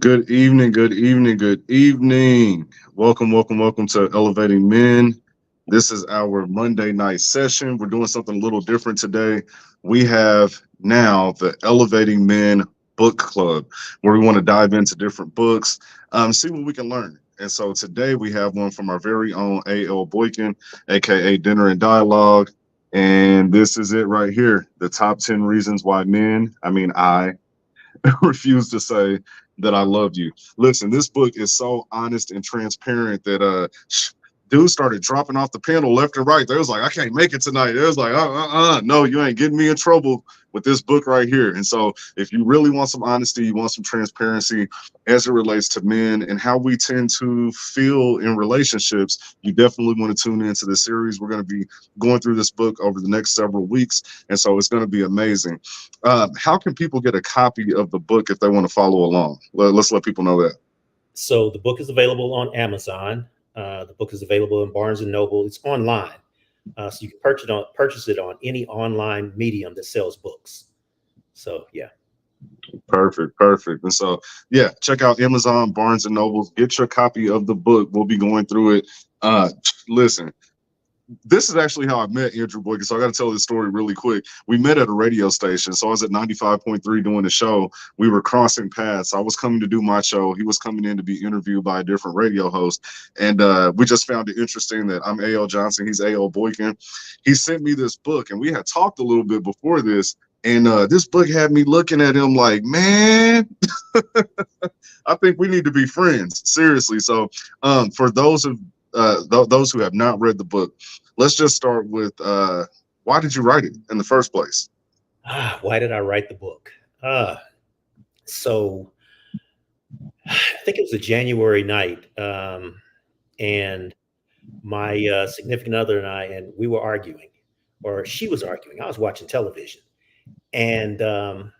Good evening, good evening, good evening. Welcome to Elevating Men. This is our Monday night session. We're doing something a little different today. We have now the Elevating Men Book Club, where we want to dive into different books, see what we can learn. And so today we have one from our very own A.L. Boykin, aka Dinner and Dialogue. And this is it right here. The top 10 reasons why I refuse to say that I love you. Listen, this book is so honest and transparent that dude started dropping off the panel left and right. They was like, I can't make it tonight. It was like, no, you ain't getting me in trouble with this book right here. And so if you really want some honesty, you want some transparency as it relates to men and how we tend to feel in relationships, you definitely want to tune into this series. We're going to be going through this book over the next several weeks. And so it's going to be amazing. How can people get a copy of the book if they want to follow along? Let's let people know that. So the book is available on Amazon. The book is available in Barnes and Noble. It's online, so you can purchase it on any online medium that sells books. So yeah. Perfect, perfect. And so, yeah, check out Amazon, Barnes and Nobles. Get your copy of the book. We'll be going through it. Listen, this is actually how I met Andrew Boykin. So I got to tell this story really quick. We met at a radio station. So I was at 95.3 doing the show. We were crossing paths. I was coming to do my show. He was coming in to be interviewed by a different radio host. And we just found it interesting that I'm A.L. Johnson. He's A.L. Boykin. He sent me this book, and we had talked a little bit before this. And this book had me looking at him like, man, I think we need to be friends. Seriously. So for those who have not read the book, let's just start with why did you write it in the first place? Why did I write the book? So I think it was a January night, and my significant other and we were arguing, or she was arguing. I was watching television, and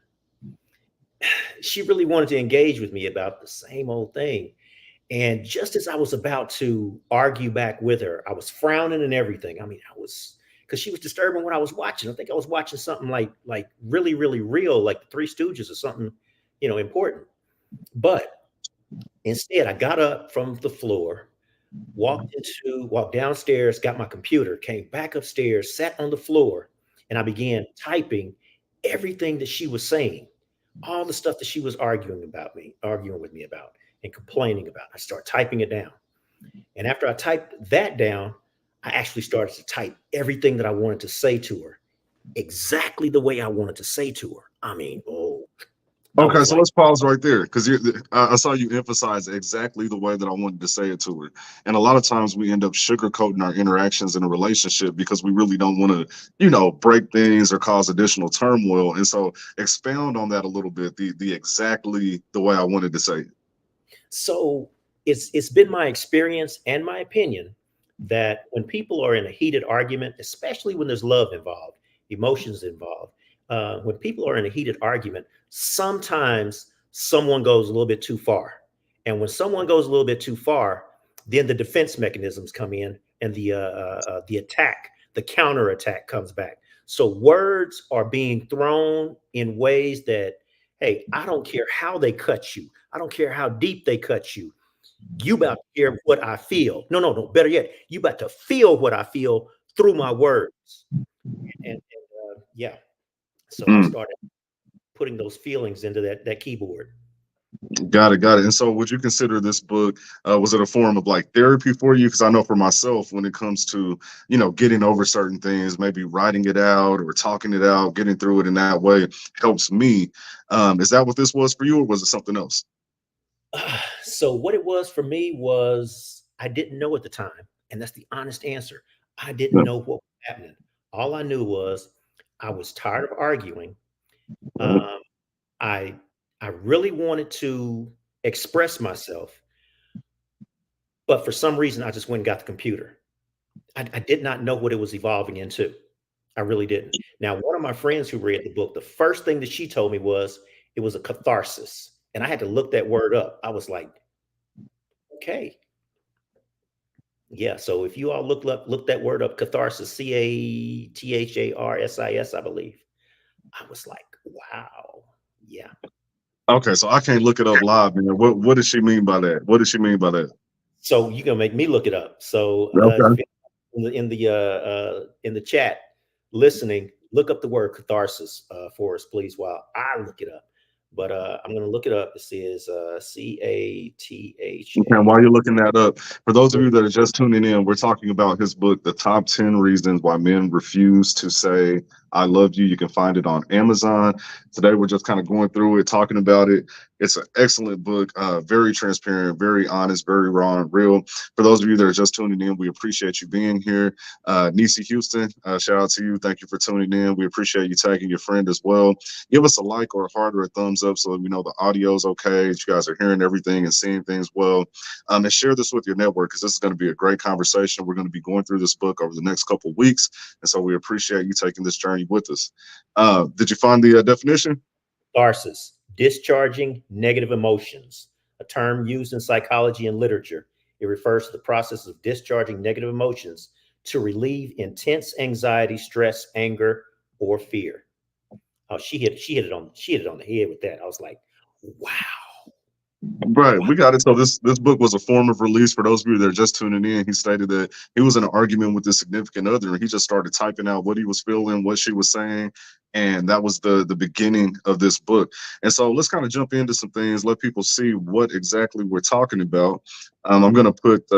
she really wanted to engage with me about the same old thing. And just as I was about to argue back with her, I was frowning and everything. I mean, I was because she was disturbing what I was watching. I think I was watching something like really, really real, like the Three Stooges or something, important. But instead, I got up from the floor, walked downstairs, got my computer, came back upstairs, sat on the floor, and I began typing everything that she was saying, all the stuff that she was arguing with me about and complaining about. I started typing it down. And after I typed that down, I actually started to type everything that I wanted to say to her, exactly the way I wanted to say to her. I mean, I Okay, was so like, let's pause right there because I saw you emphasize exactly the way that I wanted to say it to her. And a lot of times we end up sugarcoating our interactions in a relationship because we really don't want to, break things or cause additional turmoil. And so expound on that a little bit, the exactly the way I wanted to say it. so it's been my experience and my opinion that when people are in a heated argument, especially when there's love involved, emotions involved, when people are in a heated argument, sometimes someone goes a little bit too far. And when someone goes a little bit too far, then the defense mechanisms come in, and the attack, the counter attack comes back. So words are being thrown in ways that, hey, I don't care how they cut you. I don't care how deep they cut you. You about to hear what I feel. No, no, no. Better yet, you about to feel what I feel through my words. And yeah, so I Mm, started putting those feelings into that keyboard. got it, got it. And so would you consider this book, was it a form of like therapy for you? Because I know for myself, when it comes to, getting over certain things, maybe writing it out or talking it out, getting through it in that way helps me. Is that what this was for you, or was it something else? So what it was for me was I didn't know at the time, and that's the honest answer. I didn't know what was happening. All I knew was I was tired of arguing. Um, I I really wanted to express myself, but for some reason I just went and got the computer. I did not know what it was evolving into. I really didn't. Now, one of my friends who read the book, the first thing that she told me was it was a catharsis. And I had to look that word up. I was like, okay. Yeah. So if you all look that word up, catharsis, CATHARSIS, I believe. I was like, wow. Yeah. Okay, so I can't look it up live, man. What does she mean by that? What does she mean by that? So you're gonna make me look it up. So Okay. in the chat, listening, look up the word catharsis for us, please, while I look it up. But I'm gonna look it up. It says Okay, CATHA. while you're looking that up, for those of you that are just tuning in, we're talking about his book, The Top 10 Reasons Why Men Refuse to Say, I Love You. You can find it on Amazon. Today, we're just kind of going through it, talking about it. It's an excellent book, very transparent, very honest, very raw and real. For those of you that are just tuning in, we appreciate you being here. Nisi Houston, shout out to you. Thank you for tuning in. We appreciate you tagging your friend as well. Give us a like or a heart or a thumbs up so that we know the audio is okay, that you guys are hearing everything and seeing things well. And share this with your network because this is going to be a great conversation. We're going to be going through this book over the next couple of weeks. And so we appreciate you taking this journey with us. Did you find the definition? Catharsis, discharging negative emotions, a term used in psychology and literature. It refers to the process of discharging negative emotions to relieve intense anxiety, stress, anger, or fear. Oh, she hit it on the head with that. I was like, wow, Right, wow. we got it. So this book was a form of release for those of you that are just tuning in. He stated that he was in an argument with his significant other, and he just started typing out what he was feeling, what she was saying, and that was the beginning of this book. And so let's kind of jump into some things, let people see what exactly we're talking about. I'm going to put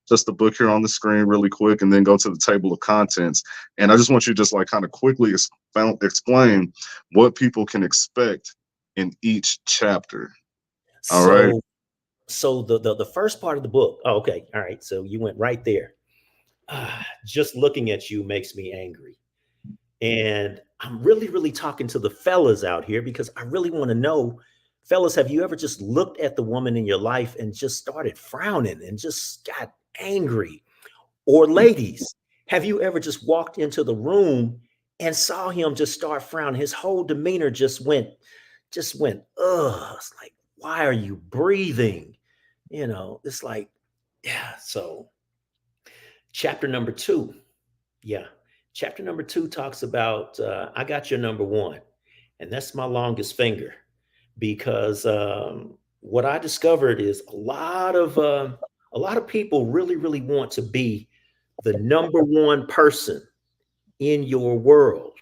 just the book here on the screen really quick, and then go to the table of contents. And I just want you to just like kind of quickly explain what people can expect in each chapter. All right. So the first part of the book. Oh, okay, all right. So you went right there. Just looking at you makes me angry. And I'm really talking to the fellas out here because I really want to know, fellas, have you ever just looked at the woman in your life and just started frowning and just got angry? Or ladies, have you ever just walked into the room and saw him just start frowning? His whole demeanor just went, ugh. It's like, why are you breathing? It's like, yeah. So chapter number two. Yeah. Chapter number two talks about I got your number one, and that's my longest finger because what I discovered is a lot of people really want to be the number one person in your world.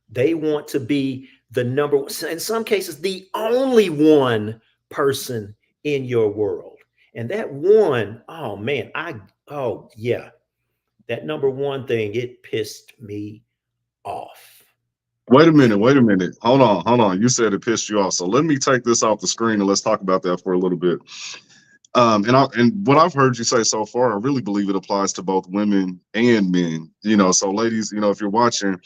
They want to be the number one, in some cases, the only one person in your world. And that one, oh man, oh yeah, that number one thing, it pissed me off. Wait a Yeah. minute, wait a minute. Hold on. You said it pissed you off. So let me take this off the screen and let's talk about that for a little bit. And what I've heard you say so far, I really believe it applies to both women and men. So ladies, if you're watching,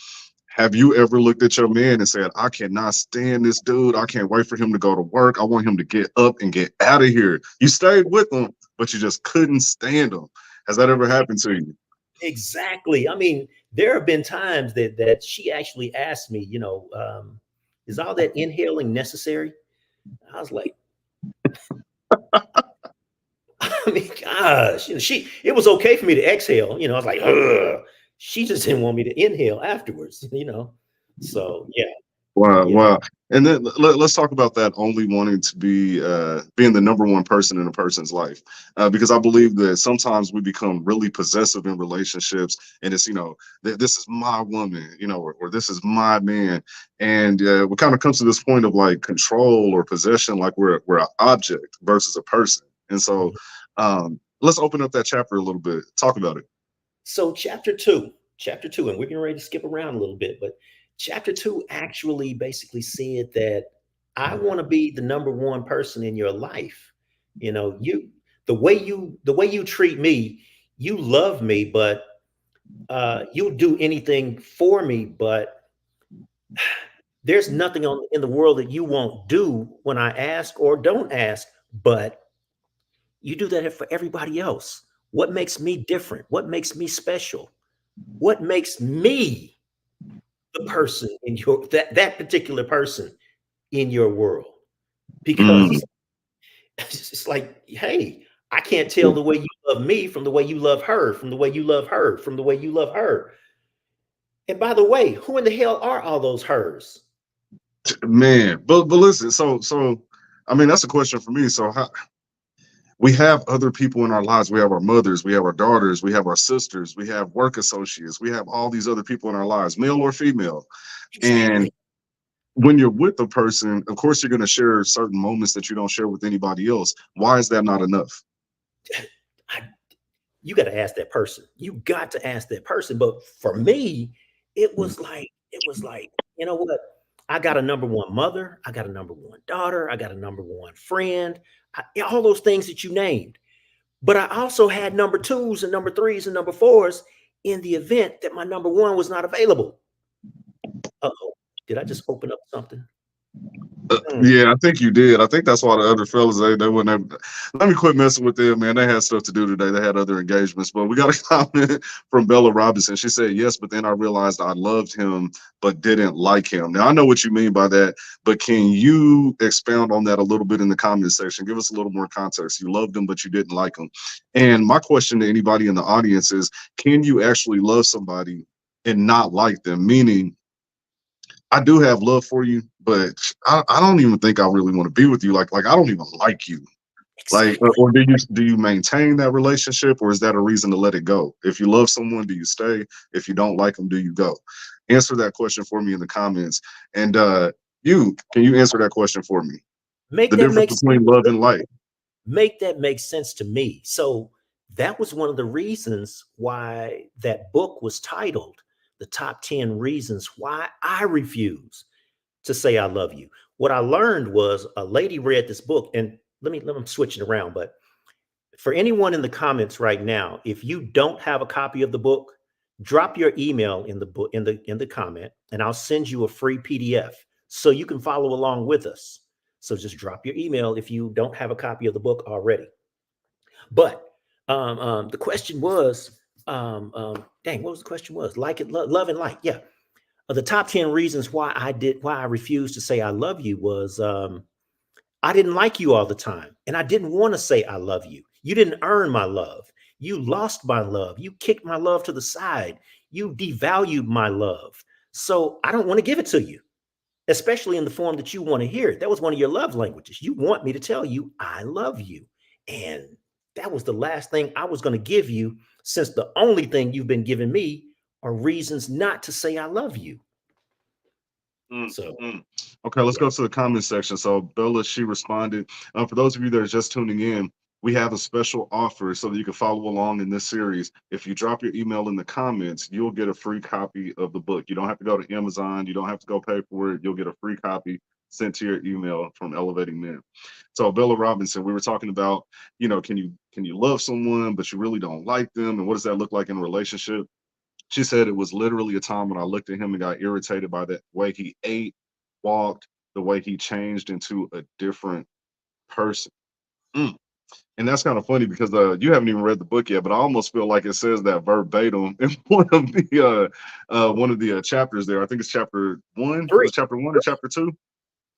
have you ever looked at your man and said, I cannot stand this dude. I can't wait for him to go to work. I want him to get up and get out of here. You stayed with him, but you just couldn't stand him. Has that ever happened to you? Exactly. I mean, there have been times that she actually asked me, is all that inhaling necessary? I was like, I mean, gosh, it was okay for me to exhale. I was like, ugh. She just didn't want me to inhale afterwards. So yeah, Wow, you know, wow. And then let's talk about that only wanting to be being the number one person in a person's life, because I believe that sometimes we become really possessive in relationships, and it's this is my woman, or this is my man, and we kind of comes to this point of like control or possession, like we're an object versus a person, and so let's open up that chapter a little bit, talk about it. so chapter two, and we're getting ready to skip around a little bit, but chapter two actually basically said that I want to be the number one person in your life. You the way you treat me, you love me, but you'll do anything for me, but there's nothing in the world that you won't do when I ask or don't ask, but you do that for everybody else. What makes me different? What makes me special? What makes me the person in that particular person in your world? Because Mm. it's like, hey, I can't tell the way you love me from the way you love her, from the way you love her, from the way you love her. And by the way, who in the hell are all those hers? Man, but listen, so I mean that's a question for me. So how, we have other people in our lives. We have our mothers, we have our daughters, we have our sisters, we have work associates, we have all these other people in our lives, male or female. And Exactly. when you're with a person, of course you're going to share certain moments that you don't share with anybody else. Why is that not enough? I, you got to ask that person. You got to ask that person. But for me, it was like, you know what? I got a number one mother. I got a number one daughter. I got a number one friend. All those things that you named. But I also had number twos and number threes and number fours in the event that my number one was not available. Uh-oh. Did I just open up something? Hmm. Yeah, I think you did. I think that's why the other fellas they wouldn't. Let me quit messing with them, man. They had stuff to do today. They had other engagements. But we got a comment from Bella Robinson. She said yes, but then I realized I loved him but didn't like him. Now I know what you mean by that, but can you expound on that a little bit in the comment section? Give us a little more context. You loved him, but you didn't like him. And my question to anybody in the audience is, can you actually love somebody and not like them? Meaning I do have love for you, but I don't even think I really want to be with you. Like I don't even like you. Like, Exactly. or do you maintain that relationship, or is that a reason to let it go? If you love someone, do you stay? If you don't like them, do you go? Answer that question for me in the comments. And you can you answer that question for me? Make The that difference make sense. between love and like. Make that make sense to me. So that was one of the reasons why that book was titled The Top 10 Reasons Why I Refuse to Say I Love You. What I learned was a lady read this book, and let me switch it around. But for anyone in the comments right now, if you don't have a copy of the book, drop your email in the book in the comment, and I'll send you a free PDF so you can follow along with us. So just drop your email if you don't have a copy of the book already. But the question was, dang, what was the question? Was like it, love and like, yeah. The top 10 reasons why I refused to say I love you was I didn't like you all the time. And I didn't want to say I love you. You didn't earn my love. You lost my love. You kicked my love to the side. You devalued my love. So I don't want to give it to you, especially in the form that you want to hear it. That was one of your love languages. You want me to tell you I love you. And that was the last thing I was going to give you, since the only thing you've been giving me are reasons not to say I love you. Mm, So, mm. Okay, let's yeah. go to the comment section. So Bella, she responded. For those of you that are just tuning in, we have a special offer so that you can follow along in this series. If you drop your email in the comments, you'll get a free copy of the book. You don't have to go to Amazon. You don't have to go pay for it. You'll get a free copy sent to your email from Elevating Men. So Bella Robinson, we were talking about, can you love someone but you really don't like them, and what does that look like in a relationship? She said it was literally a time when I looked at him and got irritated by the way he ate, walked, the way he changed into a different person. Mm. And that's kind of funny because you haven't even read the book yet, but I almost feel like it says that verbatim in one of the chapters there. I think it's chapter one. Three. Was it chapter one or chapter two?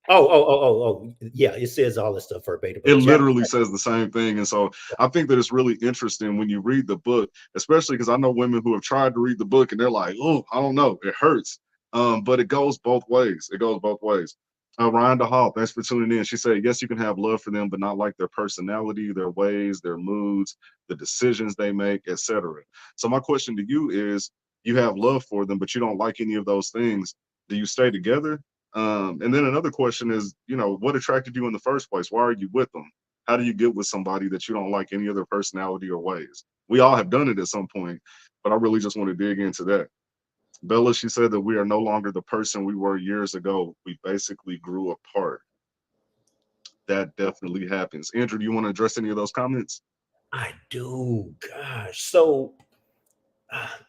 Yeah, it says all this stuff verbatim, It but chapter. literally says the same thing. And so I think that it's really interesting when you read the book, especially because I know women who have tried to read the book and they're like, oh, I don't know, it hurts. But it goes both ways. It goes both ways. Rhonda Hall, thanks for tuning in. She said, yes, you can have love for them, but not like their personality, their ways, their moods, the decisions they make, etc. So my question to you is, you have love for them, but you don't like any of those things. Do you stay together? And then another question is, what attracted you in the first place? Why are you with them? How do you get with somebody that you don't like any other personality or ways? We all have done it at some point, but I really just want to dig into that. Bella, she said that we are no longer the person we were years ago. We basically grew apart. That definitely happens. Andrew, do you want to address any of those comments? I do. Gosh. So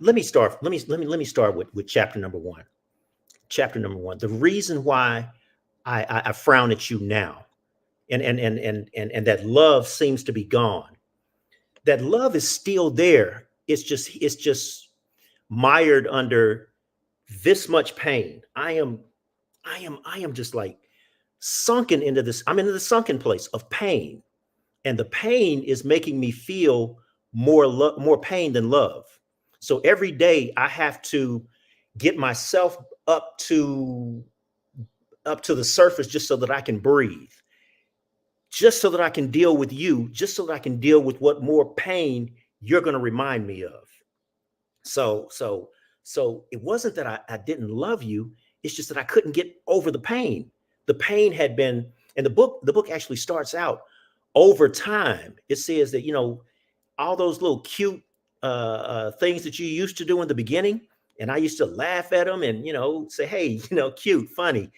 let me start. Let me start with chapter number one. Chapter number one. The reason why I frown at you now, and that love seems to be gone. That love is still there. It's just mired under this much pain. I am just like sunken into this. I'm into the sunken place of pain, and the pain is making me feel more pain than love. So every day I have to get myself up to up to the surface just so that I can breathe, just so that I can deal with you, just so that I can deal with what more pain you're going to remind me of. So, so, so it wasn't that I didn't love you. It's just that I couldn't get over the pain. The pain had been, and the book actually starts out over time. It says that, all those little cute things that you used to do in the beginning, and I used to laugh at them and, say, hey, cute, funny.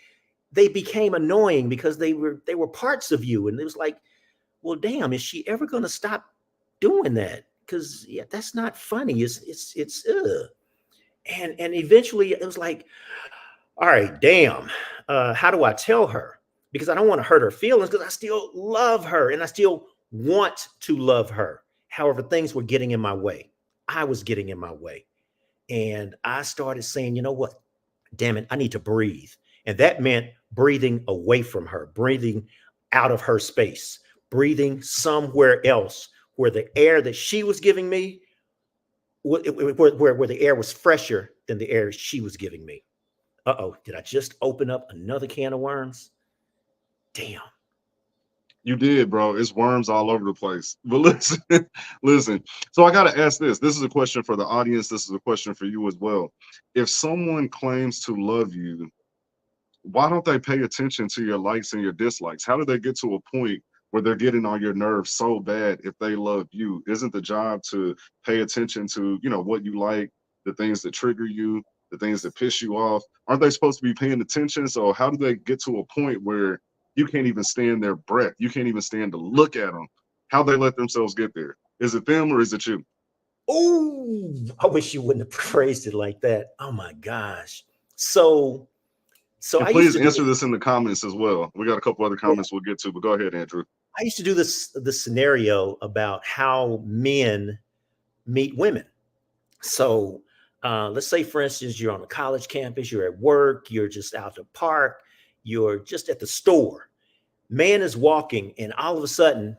They became annoying because they were parts of you. And it was like, well, damn, is she ever going to stop doing that? Because yeah, that's not funny. It's and eventually it was like, all right, damn, how do I tell her? Because I don't want to hurt her feelings, because I still love her and I still want to love her. However, things were getting in my way. I was getting in my way. And I started saying, you know what? Damn it, I need to breathe. And that meant breathing away from her, breathing out of her space, breathing somewhere else where the air that she was giving me, where the air was fresher than the air she was giving me. Uh-oh, did I just open up another can of worms? Damn. You did, bro. It's worms all over the place. But listen, listen. So I got to ask this. This is a question for the audience. This is a question for you as well. If someone claims to love you, why don't they pay attention to your likes and your dislikes? How do they get to a point where they're getting on your nerves so bad if they love you? Isn't the job to pay attention to, what you like, the things that trigger you, the things that piss you off? Aren't they supposed to be paying attention? So how do they get to a point where you can't even stand their breath? You can't even stand to look at them. How they let themselves get there? Is it them or is it you? Oh, I wish you wouldn't have phrased it like that. Oh my gosh. So so And I used please to do answer this in the comments as well. We got a couple other comments we'll get to, but go ahead, Andrew. I used to do this scenario about how men meet women. So let's say, for instance, you're on a college campus, you're at work, you're just out at the park, you're just at the store. Man is walking, and all of a sudden,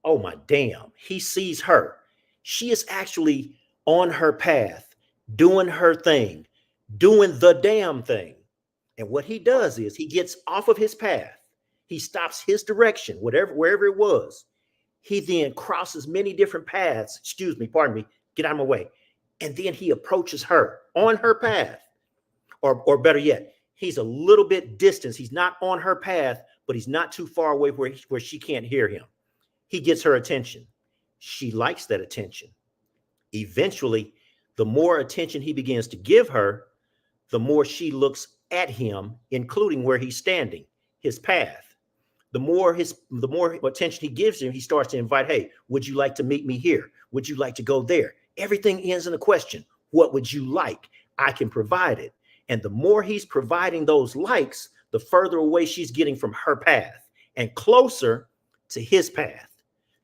oh my damn, he sees her. She is actually on her path, doing her thing, doing the damn thing. And what he does is he gets off of his path. He stops his direction, wherever it was. He then crosses many different paths. Excuse me, pardon me, get out of my way. And then he approaches her on her path. Or better yet, he's a little bit distant. He's not on her path, but he's not too far away where she can't hear him. He gets her attention. She likes that attention. Eventually, the more attention he begins to give her, the more she looks at him, including where he's standing, his path. The more attention he gives him, he starts to invite, hey, would you like to meet me here? Would you like to go there? Everything ends in a question. What would you like? I can provide it. And the more he's providing those likes, the further away she's getting from her path and closer to his path.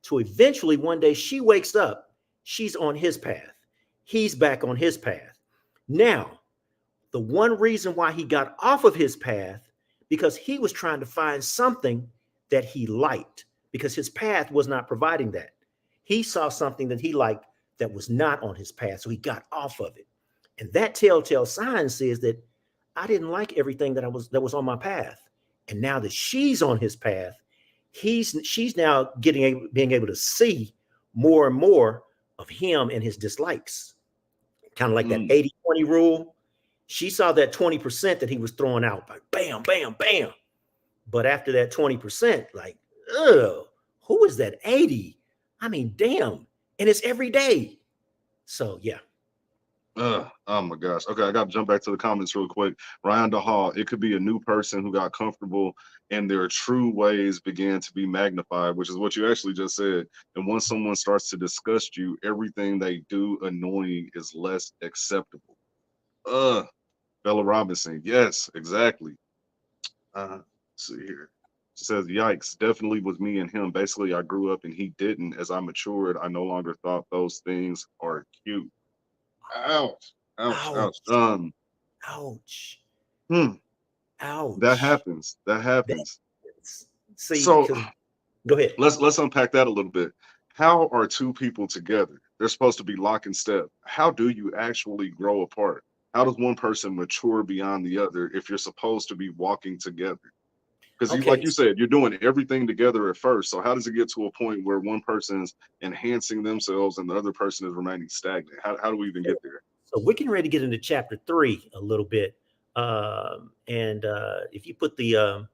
To eventually one day she wakes up, she's on his path. He's back on his path. Now, the one reason why he got off of his path, because he was trying to find something that he liked, because his path was not providing that. He saw something that he liked that was not on his path, so he got off of it. And that telltale sign says that I didn't like everything that was on my path. And now that she's on his path, she's now being able to see more and more of him and his dislikes. Kind of like that 80-20 rule. She saw that 20% that he was throwing out, like bam, bam, bam. But after that 20%, like, who is that 80? I mean, damn. And it's every day. So yeah. Oh my gosh. Okay, I got to jump back to the comments real quick. Ryan DeHall, it could be a new person who got comfortable and their true ways began to be magnified, which is what you actually just said. And once someone starts to disgust you, everything they do annoying is less acceptable. Bella Robinson. Yes, exactly. Let's see here. She says, yikes, definitely was me and him. Basically, I grew up and he didn't. As I matured, I no longer thought those things are cute. Ouch. Ouch. Ouch. Ouch. Ouch. Hmm. That Ouch. happens. That happens. See, So because go ahead. let's unpack that a little bit. How are two people together? They're supposed to be lock and step. How do you actually grow apart? how does one person mature beyond the other if you're supposed to be walking together? Because you, like Okay, you said, you're doing everything together at first. So how does it get to a point where one person's enhancing themselves and the other person is remaining stagnant? How do we even get there? so we're getting ready to get into chapter 3 a little bit. And if you put the, um,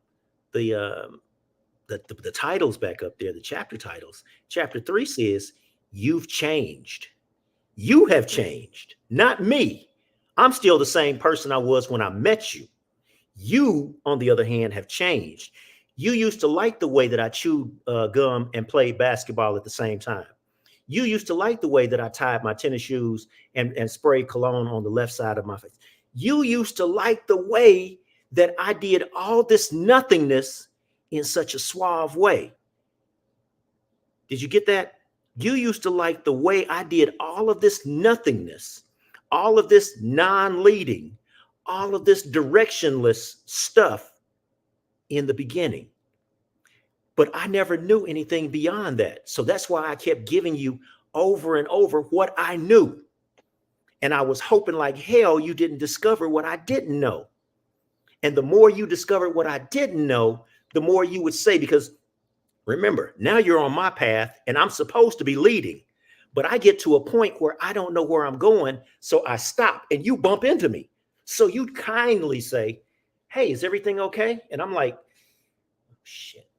the titles back up there, the chapter titles, chapter 3 says, "You've changed. You have changed, not me. I'm still the same person I was when I met you. You, on the other hand, have changed. You used to like the way that I chewed gum and played basketball at the same time. You used to like the way that I tied my tennis shoes and sprayed cologne on the left side of my face. You used to like the way that I did all this nothingness in such a suave way. Did you get that? You used to like the way I did all of this nothingness, all of this non leading, all of this directionless stuff in the beginning. But I never knew anything beyond that. So that's why I kept giving you over and over what I knew. And I was hoping like hell you didn't discover what I didn't know. And the more you discovered what I didn't know, the more you would say, because remember, now you're on my path and I'm supposed to be leading. But I get to a point where I don't know where I'm going. So I stop and you bump into me. So you'd kindly say, "Hey, is everything okay?" And I'm like, "Oh, shit.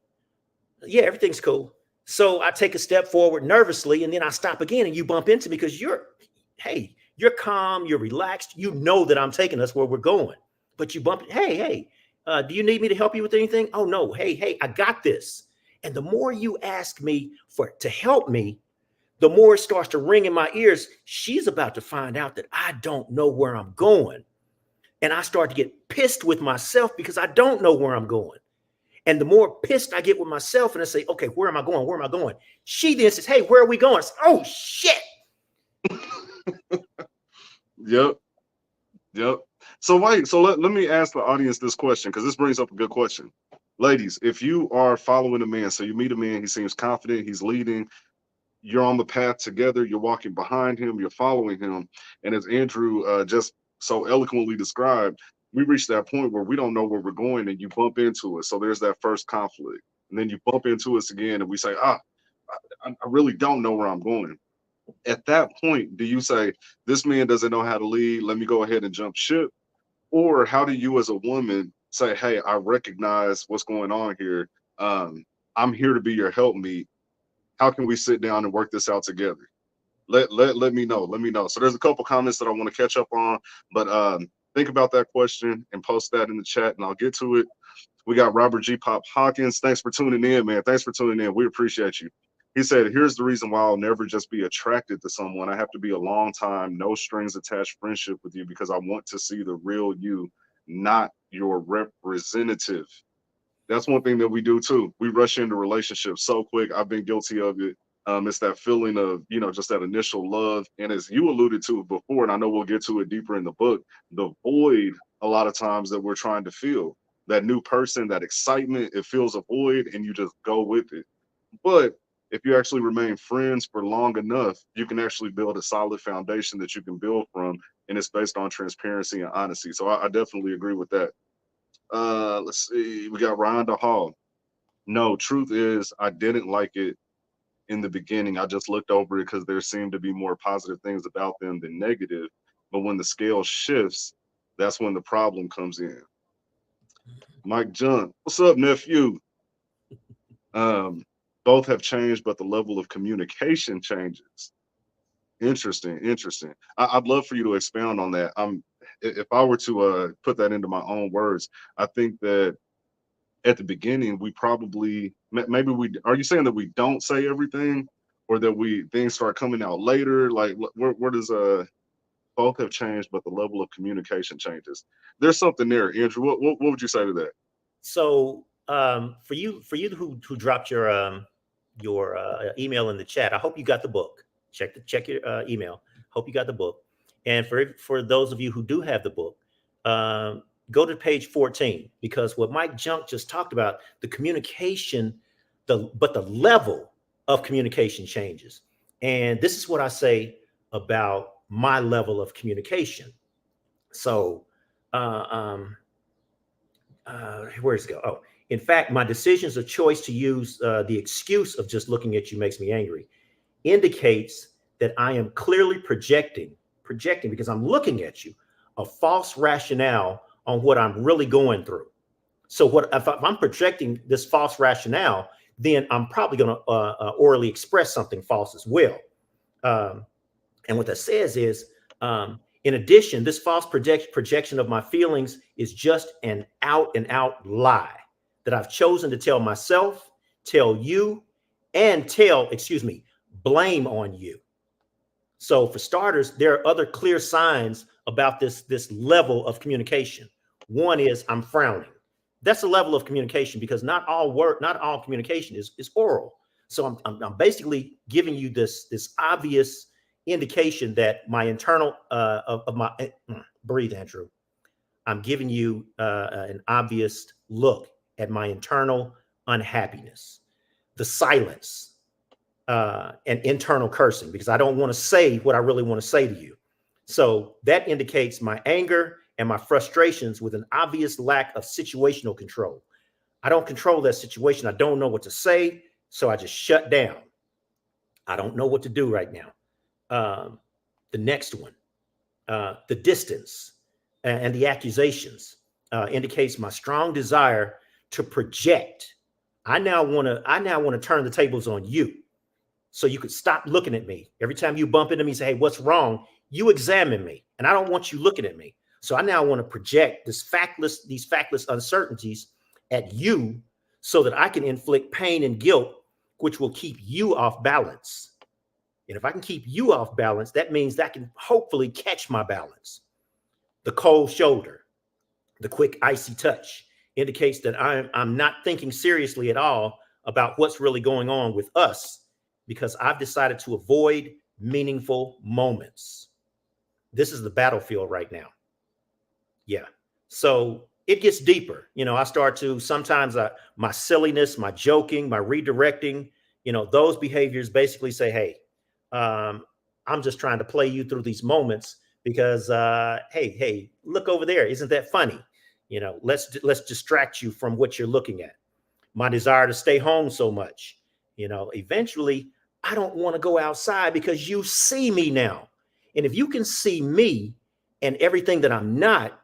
Yeah, everything's cool." So I take a step forward nervously and then I stop again and you bump into me because hey, you're calm, you're relaxed. You know that I'm taking us where we're going. But you bump, hey, do you need me to help you with anything? Oh, no. Hey, I got this. And the more you ask me to help me, the more it starts to ring in my ears. She's about to find out that I don't know where I'm going. And I start to get pissed with myself because I don't know where I'm going. And the more pissed I get with myself and I say, "Okay, where am I going? Where am I going?" She then says, "Hey, where are we going?" I say, "Oh, shit." Yep. Yep. So wait, so let me ask the audience this question because this brings up a good question. Ladies, if you are following a man, so you meet a man, he seems confident, he's leading, you're on the path together, you're walking behind him, you're following him, and as Andrew just so eloquently described, we reach that point where we don't know where we're going and you bump into us. So there's that first conflict. And then you bump into us again and we say, I really don't know where I'm going. At that point, do you say, this man doesn't know how to lead, let me go ahead and jump ship? Or how do you as a woman say, hey, I recognize what's going on here. Um, I'm here to be your helpmeet. How can we sit down and work this out together? Let me know. Let me know. So there's a couple comments that I want to catch up on, but think about that question and post that in the chat, and I'll get to it. We got Robert G. Pop Hawkins. Thanks for tuning in, man. Thanks for tuning in. We appreciate you. He said, here's the reason why I'll never just be attracted to someone. I have to be a long time, no strings attached friendship with you because I want to see the real you, not your representative. That's one thing that we do too. We rush into relationships so quick. I've been guilty of it. It's that feeling of, just that initial love. And as you alluded to before, and I know we'll get to it deeper in the book, the void a lot of times that we're trying to feel, that new person, that excitement, it fills a void and you just go with it. But if you actually remain friends for long enough, you can actually build a solid foundation that you can build from. And it's based on transparency and honesty. So I definitely agree with that. Let's see. We got Rhonda Hall. No, truth is, I didn't like it in the beginning. I just looked over it because there seemed to be more positive things about them than negative. But when the scale shifts, that's when the problem comes in. Mike Junk, what's up, nephew? Um, both have changed, but the level of communication changes. Interesting, interesting. I'd love for you to expound on that. If I were to put that into my own words, I think that at the beginning we probably maybe we are you saying that we don't say everything or that we things start coming out later, like where does both have changed but the level of communication changes? There's something there, Andrew. What would you say to that? So for you who dropped your email in the chat, I hope you got the book. Check your email. Hope you got the book. And for those of you who do have the book, go to page 14 because what Mike Junk just talked about, the communication, but the level of communication changes. And this is what I say about my level of communication. So, uh, um, where's it go? Oh, in fact, my decisions of choice to use the excuse of just looking at you makes me angry indicates that I am clearly projecting because I'm looking at you, a false rationale on what I'm really going through. So what if I'm projecting this false rationale, then I'm probably going to orally express something false as well. Um, and what that says is, in addition, this false projection of my feelings is just an out and out lie that I've chosen to tell myself, tell you, and blame on you. So for starters, there are other clear signs about this level of communication. One is I'm frowning. That's a level of communication because not all communication is oral. So I'm basically giving you this obvious indication that my internal of my breathe, Andrew. I'm giving you an obvious look at my internal unhappiness, the silence, and internal cursing because I don't want to say what I really want to say to you. So that indicates my anger and my frustrations with an obvious lack of situational control. I don't control that situation. I don't know what to say. So I just shut down. I don't know what to do right now. The next one, the distance and the accusations indicates my strong desire to project. I now want to turn the tables on you. So you could stop looking at me. Every time you bump into me, say, hey, what's wrong? You examine me. And I don't want you looking at me. So I now want to project these factless uncertainties at you so that I can inflict pain and guilt, which will keep you off balance. And if I can keep you off balance, that means that I can hopefully catch my balance. The cold shoulder, the quick icy touch indicates that I'm not thinking seriously at all about what's really going on with us because I've decided to avoid meaningful moments. This is the battlefield right now. Yeah. So it gets deeper. I start to sometimes my silliness, my joking, my redirecting, those behaviors basically say, hey, I'm just trying to play you through these moments because, hey, look over there. Isn't that funny? Let's distract you from what you're looking at. My desire to stay home so much, eventually I don't want to go outside because you see me now. And if you can see me and everything that I'm not,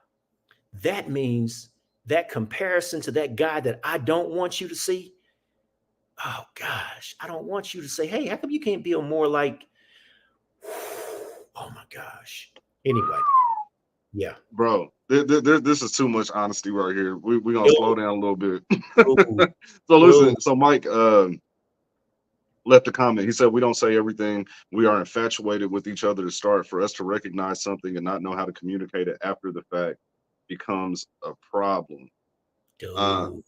that means that comparison to that guy that I don't want you to see. Oh gosh, I don't want you to say, hey, how come you can't be more like, oh my gosh. Anyway, yeah. Bro, this is too much honesty right here. We're gonna slow down a little bit. Ooh, So ooh. listen, so Mike left a comment. He said, we don't say everything. We are infatuated with each other to start. For us to recognize something and not know how to communicate it after the fact becomes a problem. Uh, Dude.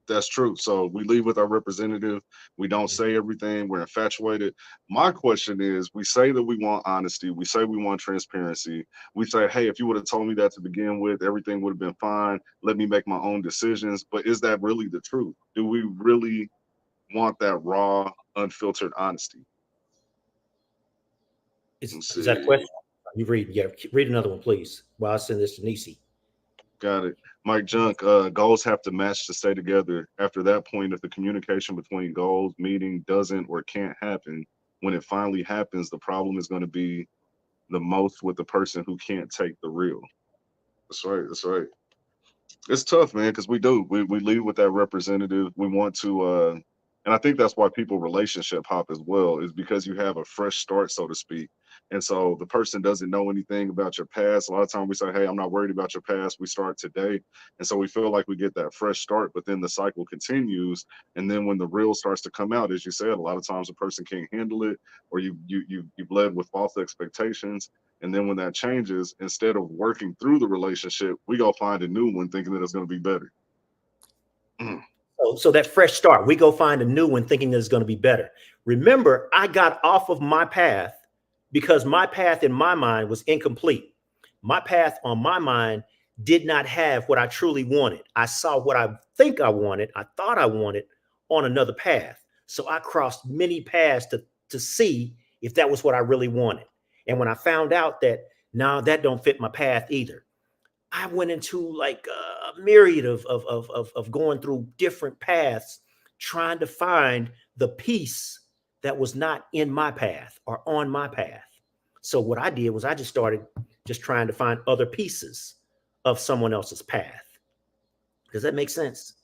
that's true. So we leave with our representative. We don't say everything. We're infatuated. My question is, we say that we want honesty. We say we want transparency. We say, hey, if you would have told me that to begin with, everything would have been fine. Let me make my own decisions. But is that really the truth? Do we really want that raw, unfiltered honesty? Let's Is that a see. question? You read, yeah, read another one, please, while I send this to Nisi. Got it. Mike Junk, goals have to match to stay together. After that point, if the communication between goals, meeting doesn't or can't happen, when it finally happens, the problem is going to be the most with the person who can't take the real. That's right. That's right. It's tough, man, because we lead with that representative. We want to, and I think that's why people relationship hop as well, is because you have a fresh start, so to speak. And so the person doesn't know anything about your past. A lot of times we say, hey, I'm not worried about your past. We start today. And so we feel like we get that fresh start, but then the cycle continues. And then when the real starts to come out, as you said, a lot of times a person can't handle it, or you've led with false expectations. And then when that changes, instead of working through the relationship, we go find a new one thinking that it's going to be better. So that fresh start, we go find a new one thinking that it's going to be better. Remember, I got off of my path because my path in my mind was incomplete. My path on my mind did not have what I truly wanted. I saw what I think I thought I wanted on another path. So I crossed many paths to see if that was what I really wanted. And when I found out that Now that don't fit my path either. I went into like a myriad of going through different paths, trying to find the piece that was not in my path or on my path. So what I did was I just started just trying to find other pieces of someone else's path. Does that make sense?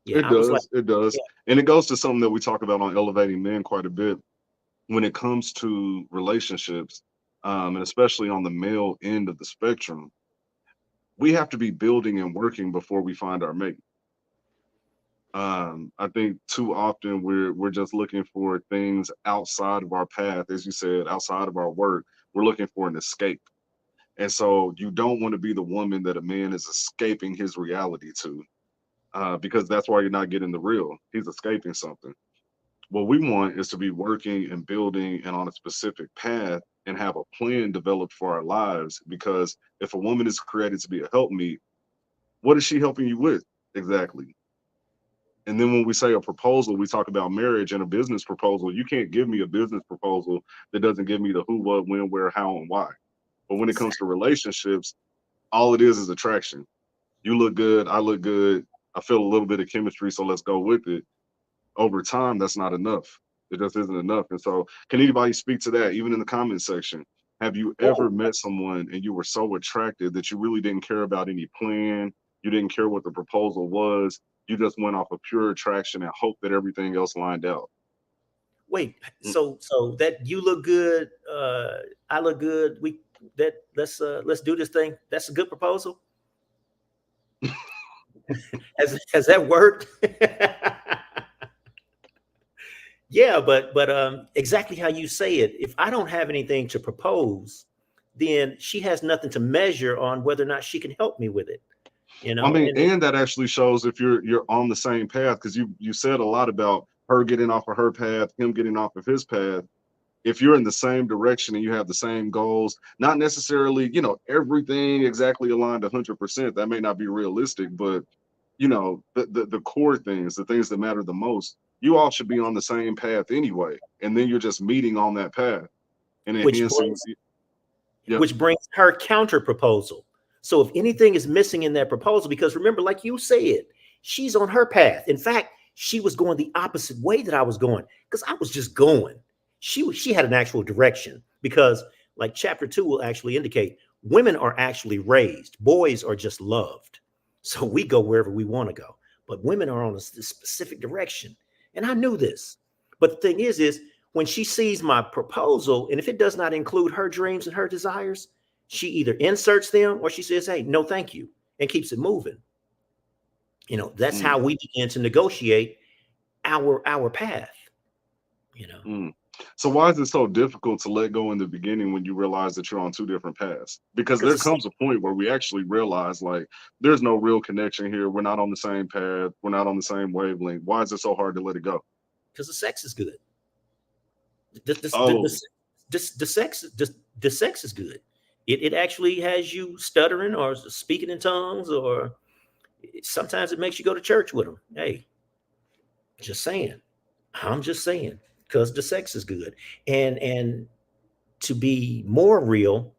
Yeah, It I was like, does. It does. yeah, And it goes to something that we talk about on Elevating Men quite a bit when it comes to relationships, and especially on the male end of the spectrum. We have to be building and working before we find our mate. I think too often we're just looking for things outside of our path, as you said, outside of our work. We're looking for an escape. And so you don't want to be the woman that a man is escaping his reality to, because that's why you're not getting the real. He's escaping something. What we want is to be working and building and on a specific path and have a plan developed for our lives. Because if a woman is created to be a helpmeet, what is she helping you with exactly? And then when we say a proposal, we talk about marriage and a business proposal. You can't give me a business proposal that doesn't give me the who, what, when, where, how, and why. But when it comes to relationships, all it is attraction. You look good, I look good, I feel a little bit of chemistry, so let's go with it. Over time, that's not enough. It just isn't enough. And so, can anybody speak to that, even in the comment section? Have you ever oh, met someone and you were so attracted that you really didn't care about any plan? You didn't care what the proposal was. You just went off of pure attraction and hoped that everything else lined out. wait, Mm. so that you look good, I look good. We that let's do this thing. That's a good proposal. Has that worked? Yeah, but exactly how you say it. If I don't have anything to propose, then she has nothing to measure on whether or not she can help me with it. You I know, mean, and it, and that actually shows if you're on the same path because you said a lot about her getting off of her path, him getting off of his path. If you're in the same direction and you have the same goals, not necessarily, everything exactly aligned 100%, that may not be realistic, but the core things, the things that matter the most, you all should be on the same path anyway. And then you're just meeting on that path and which enhancing. brings Yep. which brings her counter proposal. So if anything is missing in that proposal, because remember, like you said, she's on her path. In fact, she was going the opposite way that I was going because I was just going. She had an actual direction because, like chapter 2 will actually indicate, women are actually raised, boys are just loved. So we go wherever we want to go, but women are on a specific direction, and I knew this. But the thing is when she sees my proposal, and if it does not include her dreams and her desires, she either inserts them or she says, "Hey, no, thank you," and keeps it moving. That's Mm, how we begin to negotiate our path. You know, mm. So why is it so difficult to let go in the beginning when you realize that you're on two different paths? Because because there the comes a point where we actually realize like there's no real connection here. We're not on the same path. We're not on the same wavelength. Why is it so hard to let it go? because the sex is good. Oh, The sex is good. It actually has you stuttering or speaking in tongues, or sometimes it makes you go to church with them. Hey, just saying. I'm just saying because the sex is good, and to be more real,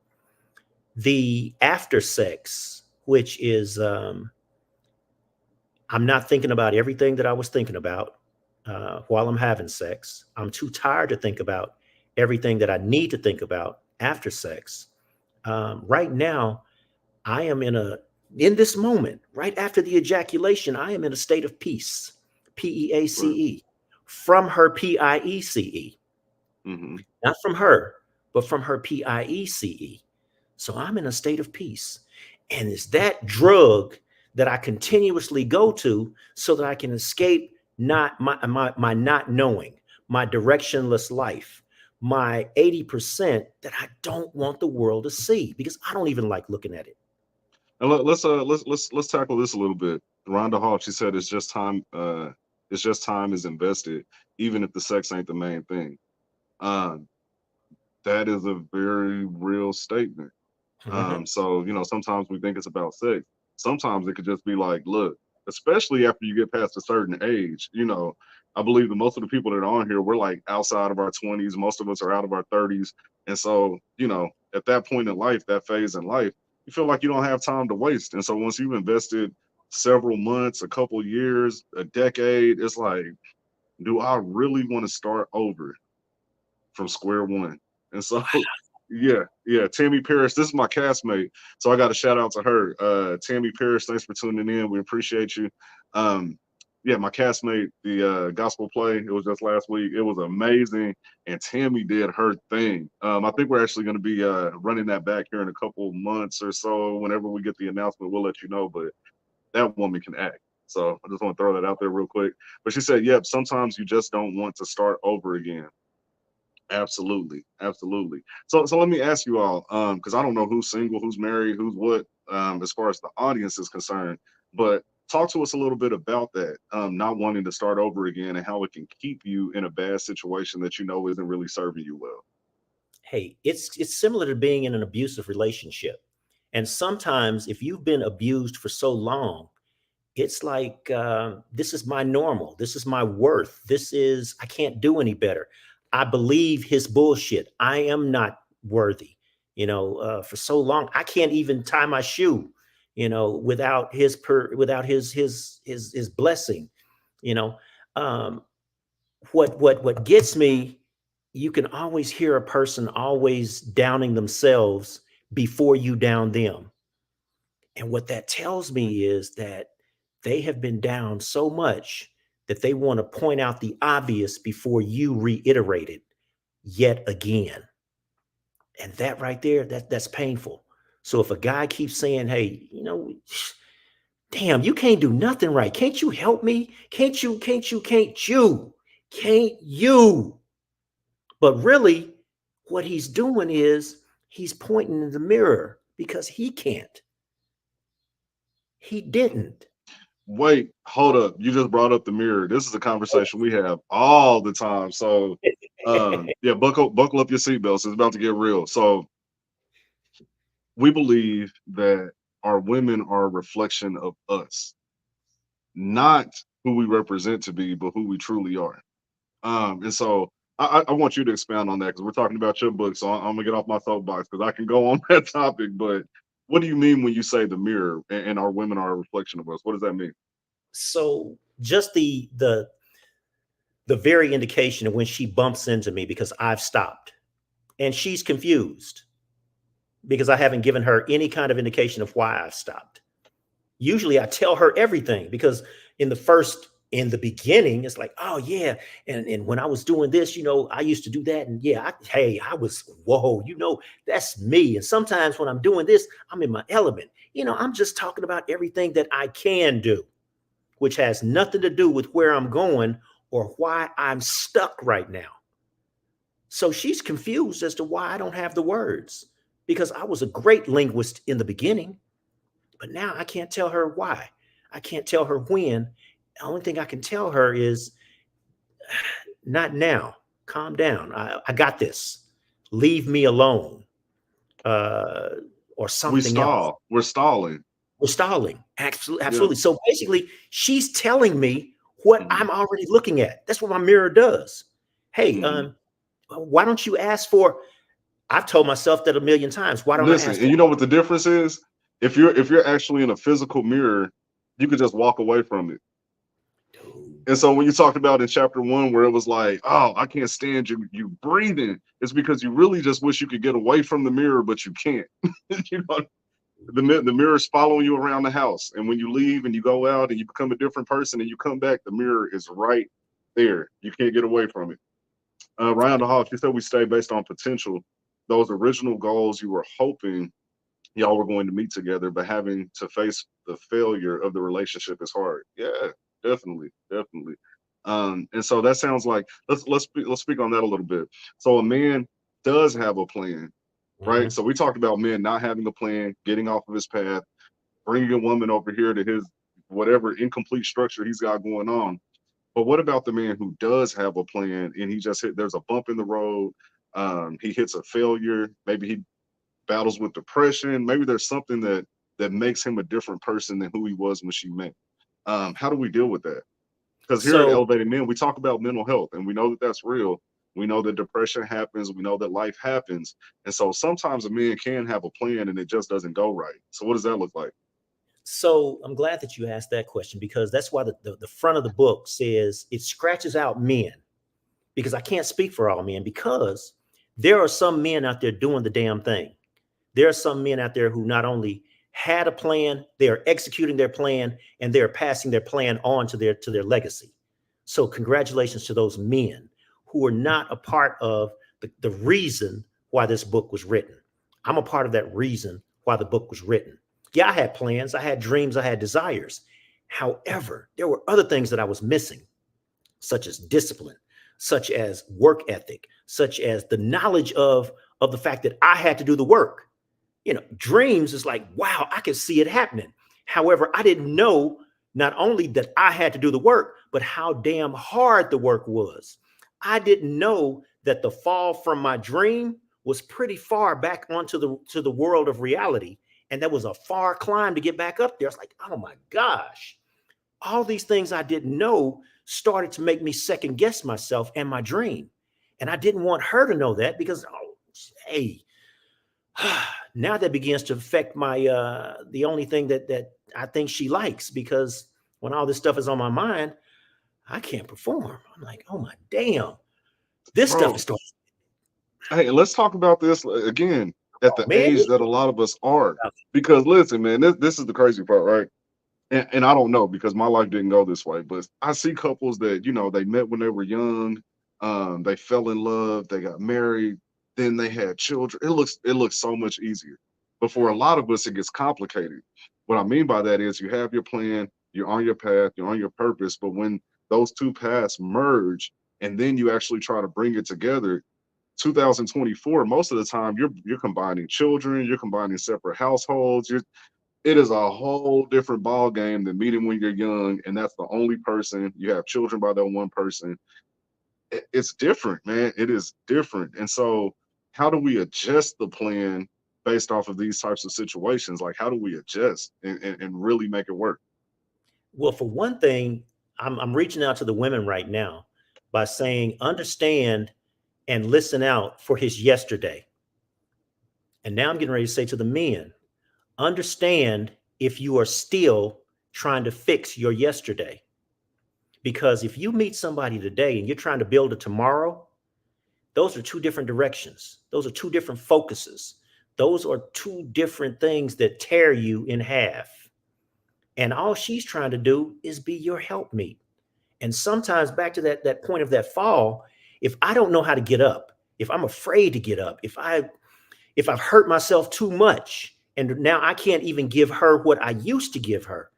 the after sex, which is I'm not thinking about everything that I was thinking about while I'm having sex. I'm too tired to think about everything that I need to think about after sex. Right now, I am in this moment, right after the ejaculation, I am in a state of peace, right. PEACE, from her PIECE, Hmm. not from her, but from her PIECE. So I'm in a state of peace. And it's that drug that I continuously go to so that I can escape not my not knowing, my directionless life, my 80% that I don't want the world to see because I don't even like looking at it. And let's tackle this a little bit. Rhonda Hall, she said it's just time. It's just time is invested, even if the sex ain't the main thing. Um, that is a very real statement. Mhm. So sometimes we think it's about sex. Sometimes it could just be like, look, especially after you get past a certain age. I believe that most of the people that are on here, we're like outside of our 20s. Most of us are out of our 30s, and so at that point in life, that phase in life, you feel like you don't have time to waste. And so once you've invested several months, a couple years, a decade, it's like, do I really want to start over from square one? And so, yeah, Tammy Parrish, this is my castmate, so I got to shout out to her. Tammy Parrish, thanks for tuning in. We appreciate you. Um, yeah, my castmate, the gospel play, it was just last week. It was amazing, and Tammy did her thing. I think we're actually going to be running that back here in a couple months or so. Whenever we get the announcement, we'll let you know. But that woman can act. So I just want to throw that out there real quick. But she said, yep, sometimes you just don't want to start over again. Absolutely, absolutely. So let me ask you all, because I don't know who's single, who's married, who's what, as far as the audience is concerned. But talk to us a little bit about that, not wanting to start over again, and how it can keep you in a bad situation that you know isn't really serving you well. Hey, it's similar to being in an abusive relationship. And sometimes if you've been abused for so long, it's like this is my normal, this is my worth, this is, I can't do any better. I believe his bullshit. I am not worthy. For so long I can't even tie my shoe, without without his blessing. you know um what gets me, you can always hear a person always downing themselves before you down them. And what that tells me is that they have been down so much that they want to point out the obvious before you reiterate it yet again. And that right there, that's painful. So if a guy keeps saying, "Hey, damn, you can't do nothing right. Can't you help me? Can't you?" But really, what he's doing is he's pointing in the mirror because he can't. He didn't. Wait, hold up. You just brought up the mirror. This is a conversation we have all the time. So, yeah, buckle up your seatbelts. It's about to get real. So, we believe that our women are a reflection of us, not who we represent to be, but who we truly are. And so I want you to expand on that because we're talking about your book. So I'm gonna get off my soapbox because I can go on that topic. But what do you mean when you say the mirror and our women are a reflection of us? What does that mean? So just the very indication of when she bumps into me because I've stopped and she's confused because I haven't given her any kind of indication of why I've stopped. Usually I tell her everything because in the beginning, it's like, oh yeah. And when I was doing this, I used to do that. And yeah, hey, I was, whoa, that's me. And sometimes when I'm doing this, I'm in my element. I'm just talking about everything that I can do, which has nothing to do with where I'm going or why I'm stuck right now. So she's confused as to why I don't have the words because I was a great linguist in the beginning, but now I can't tell her why. I can't tell her when. The only thing I can tell her is not now. Calm down. I got this. Leave me alone. Uh, or We something else. stall. We're stalling. We're stalling. Absolutely, Yeah. absolutely. So basically, she's telling me what Hmm. I'm already looking at. That's what my mirror does. Hey, Hmm. why don't you ask for? I've told myself that a million times. Why don't I Listen, ask and for? you know what the difference is? If you're actually in a physical mirror, you could just walk away from it. Dude, And so when you talked about in chapter one, where it was like, oh, I can't stand you breathing, it's because you really just wish you could get away from the mirror, but you can't. you know, the mirror's following you around the house. And when you leave and you go out and you become a different person and you come back, the mirror is right there. You can't get away from it. Ryan the Hawk, you said we stay based on potential. Those original goals you were hoping y'all were going to meet together, but having to face the failure of the relationship is hard. Yeah, definitely, definitely. And so that sounds like let's speak on that a little bit. So a man does have a plan, right? mhm. So we talked about men not having a plan, getting off of his path, bringing a woman over here to his whatever incomplete structure he's got going on. But what about the man who does have a plan and he just hit? There's a bump in the road. He hits a failure. Maybe he battles with depression. Maybe there's something that makes him a different person than who he was when she met. How do we deal with that? Because here at So Elevated Men, we talk about mental health, and we know that that's real. We know that depression happens. We know that life happens. And so sometimes a man can have a plan and it just doesn't go right. So what does that look like? So I'm glad that you asked that question, because that's why the front of the book says it scratches out men, because I can't speak for all men, because there are some men out there doing the damn thing. There are some men out there who not only had a plan, they are executing their plan, and they're passing their plan on to their legacy. So congratulations to those men who are not a part of the reason why this book was written. I'm a part of that reason why the book was written. Yeah, I had plans, I had dreams, I had desires. However, there were other things that I was missing, such as discipline, such as work ethic, such as the knowledge of the fact that I had to do the work. Dreams is like, wow, I can see it happening. However, I didn't know not only that I had to do the work, but how damn hard the work was. I didn't know that the fall from my dream was pretty far back onto the world of reality. And that was a far climb to get back up there. It's like, oh my gosh, all these things I didn't know started to make me second guess myself and my dream. And I didn't want her to know that, because, oh, hey, now that begins to affect my the only thing that I think she likes, because when all this stuff is on my mind, I can't perform. I'm like, oh my damn, this stuff is Bro, starting. hey, let's talk about this again at Oh the man, age that a lot of us are. Because listen, man, this is the crazy part, right? And I don't know because my life didn't go this way, but I see couples that, they met when they were young, they fell in love, they got married, then they had children. It looks so much easier. But for a lot of us, it gets complicated. What I mean by that is you have your plan, you're on your path, you're on your purpose, but when those two paths merge and then you actually try to bring it together, 2024, most of the time you're combining children, you're combining separate households, it is a whole different ball game than meeting when you're young, and that's the only person you have children by that one person. It's different, man. It is different. And so, how do we adjust the plan based off of these types of situations? Like, how do we adjust and really make it work? Well, for one thing, I'm reaching out to the women right now by saying, understand and listen out for his yesterday. And now I'm getting ready to say to the men, understand if you are still trying to fix your yesterday. Because if you meet somebody today and you're trying to build a tomorrow, those are two different directions. Those are two different focuses. Those are two different things that tear you in half. And all she's trying to do is be your helpmeet. And sometimes, back to that point of that fall, if I don't know how to get up, if I'm afraid to get up, if I've hurt myself too much, and now I can't even give her what I used to give her,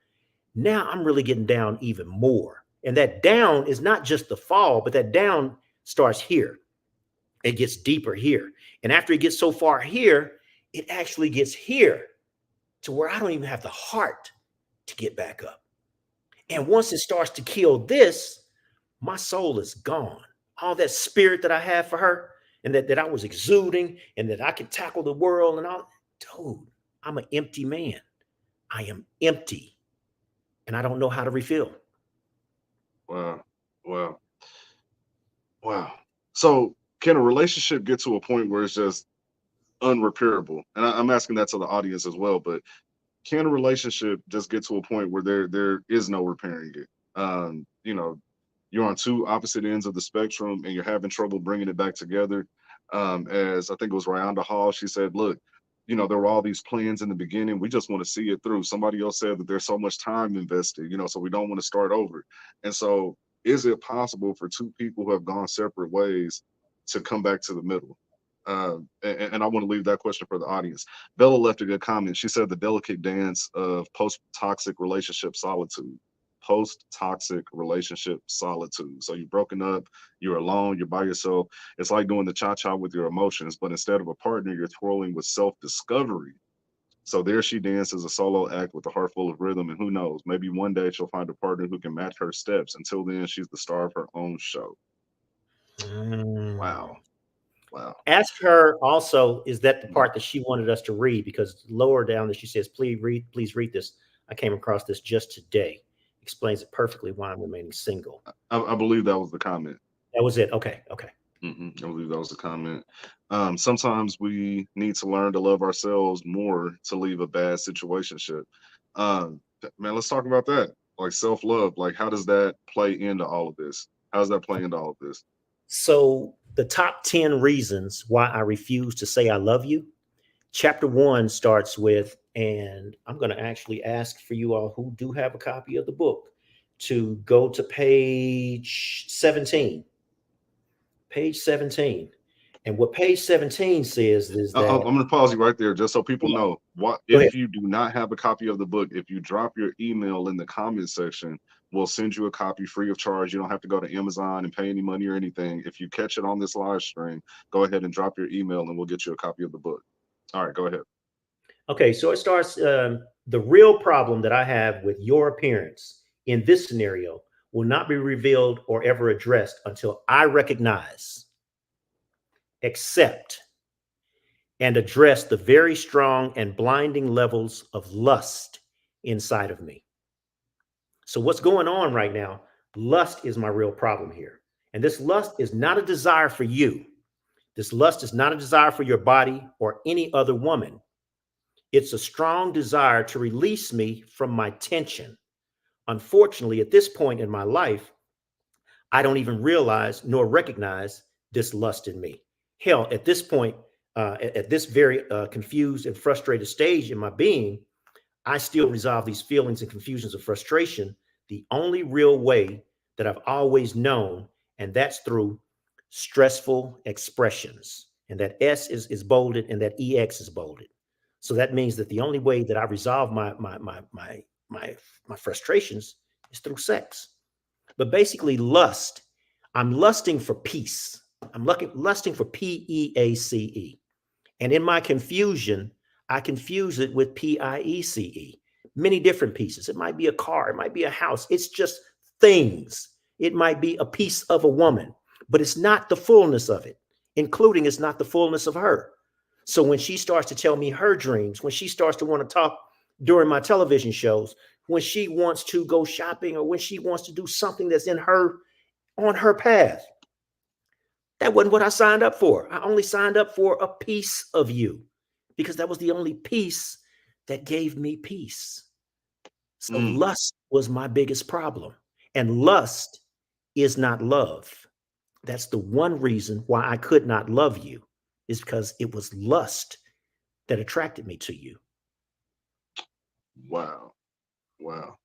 now I'm really getting down even more. And that down is not just the fall, but that down starts here. It gets deeper here. And after it gets so far here, it actually gets here to where I don't even have the heart to get back up. And once it starts to kill this, my soul is gone. All that spirit that I had for her, and that I was exuding, and that I could tackle the world and all, dude, I'm an empty man. I am empty, and I don't know how to refill. Wow, wow, wow. So, can a relationship get to a point where it's just unrepairable? And I'm asking that to the audience as well. But can a relationship just get to a point where there is no repairing it? You're on two opposite ends of the spectrum and you're having trouble bringing it back together. As I think it was Rayonda Hall, she said, look, there were all these plans in the beginning. We just want to see it through. Somebody else said that there's so much time invested, so we don't want to start over. And so, is it possible for two people who have gone separate ways to come back to the middle? And I want to leave that question for the audience. Bella left a good comment. She said the delicate dance of post toxic relationship solitude. Post toxic relationship solitude. So you're broken up, you're alone, you're by yourself. It's like doing the cha cha with your emotions, but instead of a partner, you're twirling with self discovery. So there she dances a solo act with a heart full of rhythm. And who knows, maybe one day she'll find a partner who can match her steps. Until then, she's the star of her own show. Mm. Wow. Wow. Ask her also, is that the part that she wanted us to read? Because lower down that she says, please read this. I came across this just today. Explains it perfectly why I'm remaining single. I believe that was the comment. That was it. Okay. Okay. I believe that was a comment. Sometimes we need to learn to love ourselves more to leave a bad situationship. Man, let's talk about that. Like self love. Like, how does that play into all of this? How does that play into all of this? So, the top 10 reasons why I refuse to say I love you. Chapter one starts with, and I'm going to actually ask for you all who do have a copy of the book to go to page 17. Page 17. And what page 17 says is I'm that, going to pause you right there just so people yeah, know. What go ahead. if you do not have a copy of the book? If you drop your email in the comment section, we'll send you a copy free of charge. You don't have to go to Amazon and pay any money or anything. If you catch it on this live stream, go ahead and drop your email and we'll get you a copy of the book. All right, go ahead. Okay, so it starts the real problem that I have with your appearance in this scenario will not be revealed or ever addressed until I recognize, accept, and address the very strong and blinding levels of lust inside of me. So, what's going on right now? Lust is my real problem here. And this lust is not a desire for you. This lust is not a desire for your body or any other woman. It's a strong desire to release me from my tension. Unfortunately, at this point in my life, I don't even realize nor recognize this lust in me. Hell, at this point, at this very confused and frustrated stage in my being, I still resolve these feelings and confusions of frustration the only real way that I've always known, and that's through stressful expressions. And that S is bolded and that EX is bolded. So that means that the only way that I resolve my my frustrations is through sex. But basically, lust. I'm lusting for peace. I'm lusting for PEACE. And in my confusion, I confuse it with PIECE. Many different pieces. It might be a car, it might be a house. It's just things. It might be a piece of a woman, but it's not the fullness of it, including it's not the fullness of her. So when she starts to tell me her dreams, when she starts to want to talk during my television shows, when she wants to go shopping or when she wants to do something that's in her on her path, that wasn't what I signed up for. I only signed up for a piece of you because that was the only piece that gave me peace. So Mm, lust was my biggest problem. And lust is not love. That's the one reason why I could not love you, is because it was lust that attracted me to you. wow. Wow.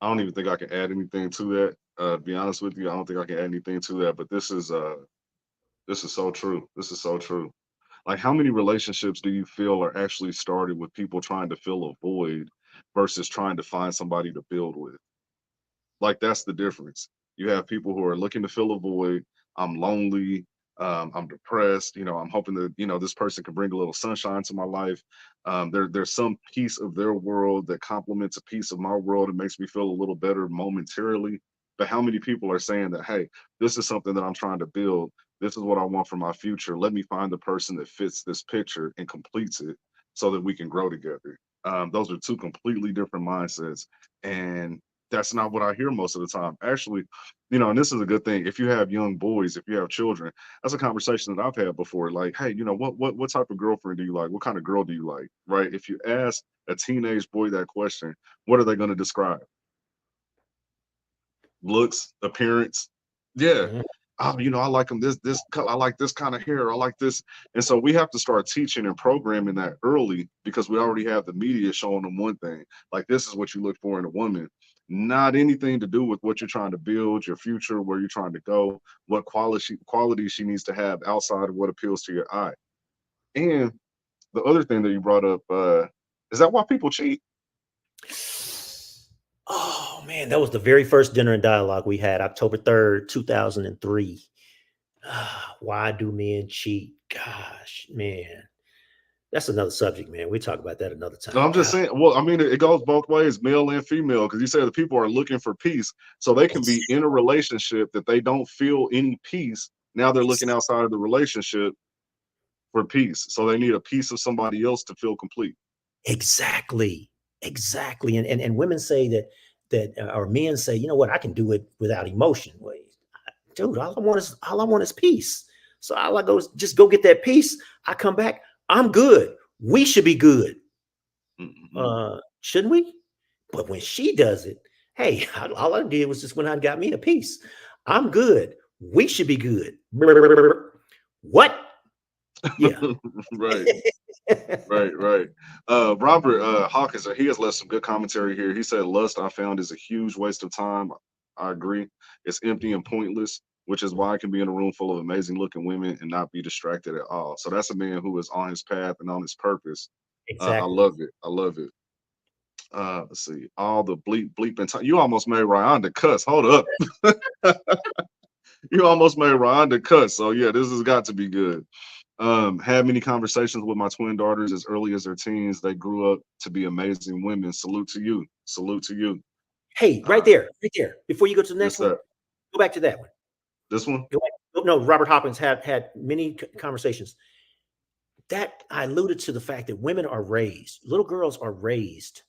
I don't even think I can add anything to that. To be honest with you, I don't think I can add anything to that. But this is so true. This is so true. Like, how many relationships do you feel are actually started with people trying to fill a void versus trying to find somebody to build with? Like, that's the difference. You have people who are looking to fill a void. I'm lonely. I'm depressed. I'm hoping that this person can bring a little sunshine to my life. There's some piece of their world that complements a piece of my world and makes me feel a little better momentarily. But how many people are saying that, hey, this is something that I'm trying to build. This is what I want for my future. Let me find the person that fits this picture and completes it so that we can grow together. Those are two completely different mindsets. And that's not what I hear most of the time. Actually, and this is a good thing. If you have young boys, if you have children, that's a conversation that I've had before. Like, hey, what type of girlfriend do you like? What kind of girl do you like? Right? If you ask a teenage boy that question, what are they going to describe? Looks, appearance. Yeah. Mhm. Oh, I like them this color. I like this kind of hair. I like this. And so we have to start teaching and programming that early because we already have the media showing them one thing. Like, this is what you look for in a woman. Not anything to do with what you're trying to build, your future, where you're trying to go, what quality she needs to have outside of what appeals to your eye. And the other thing that you brought up, is that why people cheat? Oh man, that was the very first dinner and dialogue we had, October 3rd, 2003. Why do men cheat? Gosh, man. That's another subject, man. We talk about that another No, time. I'm just God. saying. Well, I mean, it goes both ways, male and female, because you say the people are looking for peace, so they can be Ex- in a relationship that they don't feel any peace. Now they're looking ex- outside of the relationship for peace, so they need a piece of somebody else to feel complete. exactly. Exactly. And women say that or men say, you know what, I can do it without emotion. Well, dude, all I want is peace. So I go, just go get that piece. I come back, I'm good. We should be good. Mm-hmm. Shouldn't we? But when she does it, hey, all I did was just went out and got me a piece. I'm good. We should be good. What? Yeah. Right. Right, right. Robert Hawkins, he has left some good commentary here. He said, "Lust, I found, is a huge waste of time. I agree. It's empty and pointless, which is why I can be in a room full of amazing looking women and not be distracted at all." So that's a man who is on his path and on his purpose. I Exactly. love it. I love it. Let's see. All the bleeping time. You almost made Ryan cuss. Hold up. You almost made Ryan cuss. So yeah, this has got to be good. Had many conversations with my twin daughters as early as their teens. They grew up to be amazing women. Salute to you. Salute to you. Hey, Uh, right there. Before you go to the yes, next one, sir. go back to that one. This one? Go back. Oh, no, Robert Hopkins had many conversations. That I alluded to the fact that women are raised, little girls are raised,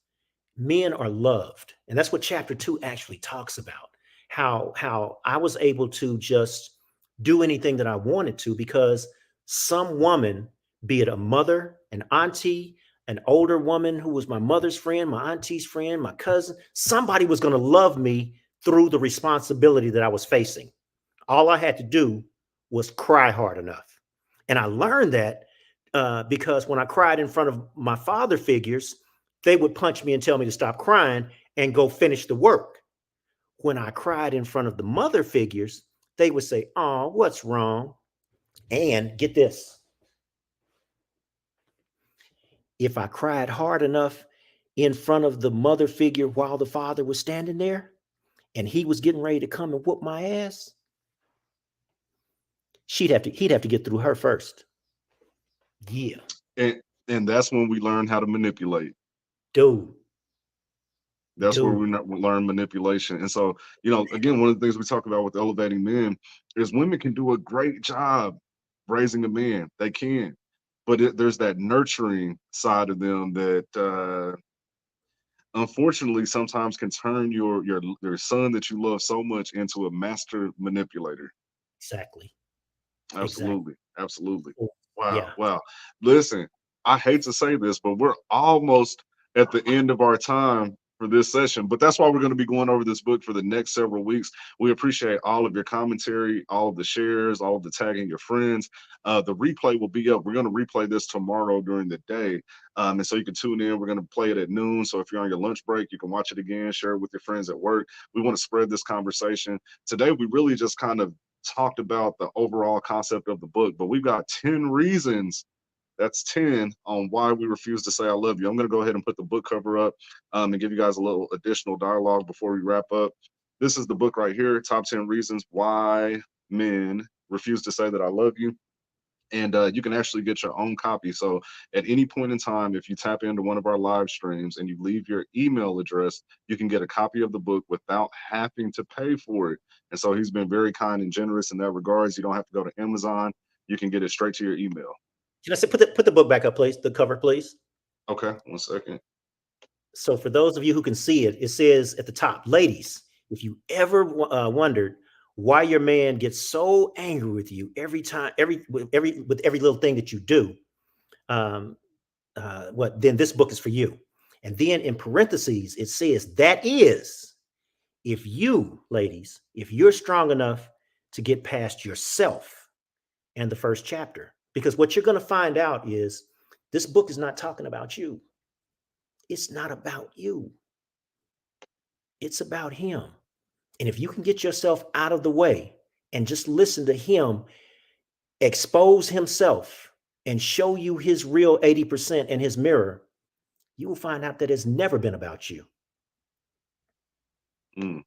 men are loved, and that's what chapter 2 actually talks about. How I was able to just do anything that I wanted to because some woman, be it a mother, an auntie, an older woman who was my mother's friend, my auntie's friend, my cousin, somebody was going to love me through the responsibility that I was facing. All I had to do was cry hard enough. And I learned that because when I cried in front of my father figures, they would punch me and tell me to stop crying and go finish the work. When I cried in front of the mother figures, they would say, "Oh, what's wrong?" And get this, if I cried hard enough in front of the mother figure while the father was standing there and he was getting ready to come and whoop my ass, he'd have to get through her first. Yeah. And and that's when we learn how to manipulate. Dude, That's where dude. we learn manipulation. And so, again, one of the things we talk about with elevating men is women can do a great job raising a man. They can, but there's that nurturing side of them that unfortunately sometimes can turn your son that you love so much into a master manipulator. Exactly. Exactly. Absolutely. Absolutely. Wow. Yeah. Wow. Listen, I hate to say this, but we're almost at the end of our time for this session. But that's why we're going to be going over this book for the next several weeks. We appreciate all of your commentary, all of the shares, all of the tagging your friends. The replay will be up. We're going to replay this tomorrow during the day. And so you can tune in. We're going to play it at noon. So if you're on your lunch break, you can watch it again, share it with your friends at work. We want to spread this conversation. Today, we really just kind of talked about the overall concept of the book, but we've got 10 reasons. That's 10 on why we refuse to say I love you. I'm going to go ahead and put the book cover up and give you guys a little additional dialogue before we wrap up. This is the book right here, Top 10 Reasons Why Men Refuse to Say That I Love You. And you can actually get your own copy. So at any point in time, if you tap into one of our live streams and you leave your email address, you can get a copy of the book without having to pay for it. And so he's been very kind and generous in that regards. You don't have to go to Amazon. You can get it straight to your email. Can I say put the book back up, please? The cover, please. Okay, 1 second. So for those of you who can see it, it says at the top, ladies, if you ever wondered why your man gets so angry with you every time, with every little thing that you do, um, what then this book is for you. And then in parentheses, it says that is if you, ladies, if you're strong enough to get past yourself and the first chapter, because what you're going to find out is this book is not talking about you. It's not about you. It's about him. And if you can get yourself out of the way and just listen to him expose himself and show you his real 80% in his mirror, you will find out that it's never been about you. Mm.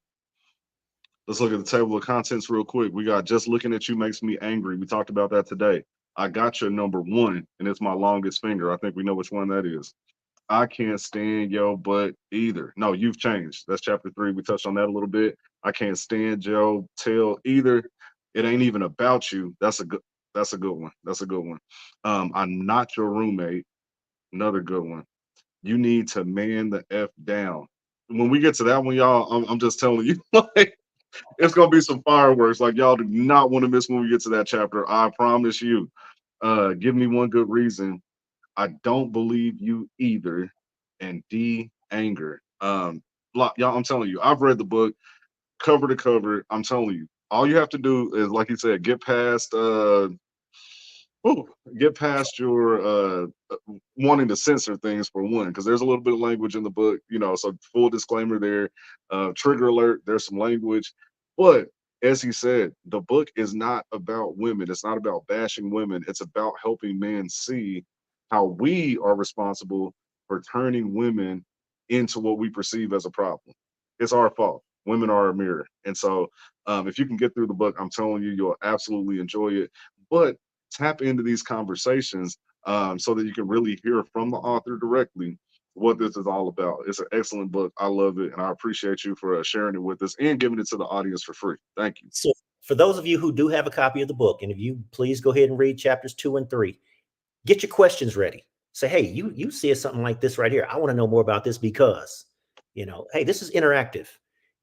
Let's look at the table of contents real quick. We got Just Looking at You Makes Me Angry. We talked about that today. I got your number one, and it's my longest finger. I think we know which one that is. I can't stand your butt either. No, you've changed. That's chapter 3. We touched on that a little bit. I can't stand your tail either. It ain't even about you. That's a good one. That's a good one. I'm not your roommate. Another good one. You need to man the F down. When we get to that one, y'all, I'm just telling you, like It's gonna be some fireworks. Like y'all do not want to miss when we get to that chapter. I promise you. Give me one good reason. I don't believe you either. And D, anger. Y'all, I'm telling you, I've read the book cover to cover. I'm telling you, all you have to do is, like you said, Ooh, get past your wanting to censor things for one, because there's a little bit of language in the book, So full disclaimer there, trigger alert. There's some language, but as he said, the book is not about women. It's not about bashing women. It's about helping men see how we are responsible for turning women into what we perceive as a problem. It's our fault. Women are a mirror, and so if you can get through the book, I'm telling you, you'll absolutely enjoy it. But tap into these conversations so that you can really hear from the author directly what this is all about. It's an excellent book. I love it, and I appreciate you for sharing it with us and giving it to the audience for free. Thank you. So, for those of you who do have a copy of the book, and if you please go ahead and read chapters 2 and 3, get your questions ready. Say, hey, you see something like this right here. I want to know more about this because, hey, this is interactive.